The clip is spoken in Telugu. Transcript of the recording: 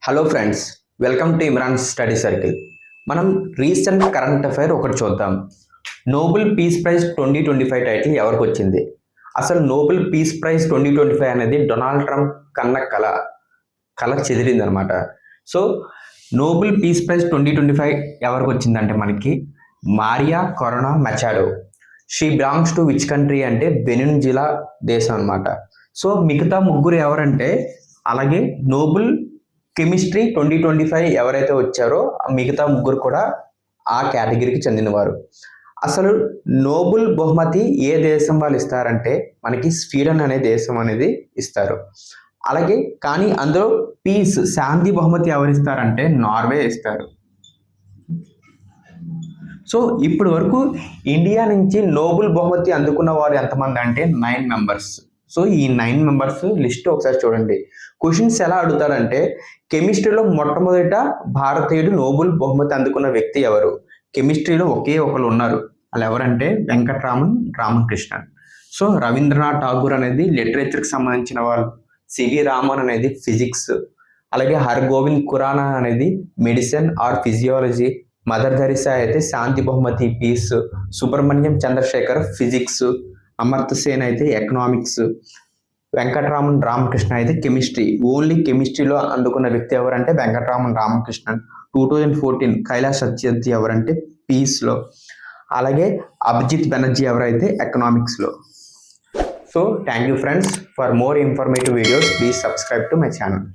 Hello friends, welcome to Imran study circle. మనం రీసెంట్ కరెంట్ అఫైర్ ఒకటి చూద్దాం. నోబెల్ పీస్ ప్రైజ్ 2025 టైటిల్ ఎవరికి వచ్చింది? అసలు నోబెల్ పీస్ ప్రైజ్ 2025 అనేది డొనాల్డ్ ట్రంప్ కన్న కళ చెదిరిందనమాట. సో నోబెల్ పీస్ ప్రైజ్ 2025 ఎవరికి వచ్చిందంటే మనకి Maria corona Machado. She belongs to which country అంటే వెనిజులా దేశం అనమాట. సో మిగతా ముగ్గురు ఎవరంటే అలాగే నోబెల్ కెమిస్ట్రీ 2025 ఎవరైతే వచ్చారో మిగతా ముగ్గురు కూడా ఆ కేటగిరీకి చెందినవారు. అసలు నోబెల్ బహుమతి ఏ దేశం వాళ్ళు ఇస్తారంటే మనకి స్వీడన్ అనే దేశం అనేది ఇస్తారు. అలాగే కానీ అందులో పీస్ శాంతి బహుమతి ఎవరు ఇస్తారంటే నార్వే ఇస్తారు. సో ఇప్పటి వరకు ఇండియా నుంచి నోబెల్ బహుమతి అందుకున్న వారు ఎంతమంది అంటే 9 మెంబర్స్. సో ఈ 9 మెంబర్స్ లిస్ట్ ఒకసారి చూడండి. క్వశ్చన్స్ ఎలా అడుగుతారంటే కెమిస్ట్రీలో మొట్టమొదట భారతీయుడు నోబెల్ బహుమతి అందుకున్న వ్యక్తి ఎవరు? కెమిస్ట్రీలో ఒకే ఒకరు ఉన్నారు. వాళ్ళు ఎవరంటే వెంకట్రామన్ రామకృష్ణన్. సో రవీంద్రనాథ్ ఠాగూర్ అనేది లిటరేచర్కి సంబంధించిన వాళ్ళు, సివి రామన్ అనేది ఫిజిక్స్, అలాగే హర్గోవింద్ ఖురానా అనేది medicine or physiology, mother Teresa అయితే శాంతి బహుమతి పీస్, సుబ్రహ్మణ్యం చంద్రశేఖర్ ఫిజిక్స్, అమర్త్య సేన్ అయితే ఎకనామిక్స్, వెంకటరామన్ రామకృష్ణ అయితే కెమిస్ట్రీ. ఓన్లీ కెమిస్ట్రీలో అందుకున్న వ్యక్తి ఎవరంటే వెంకటరామన్ రామకృష్ణన్. 2014 కైలాష్ సత్యార్థి ఎవరంటే పీస్లో. అలాగే అభిజిత్ బెనర్జీ ఎవరైతే ఎకనామిక్స్లో. So thank you friends. For more informative videos please subscribe to my channel.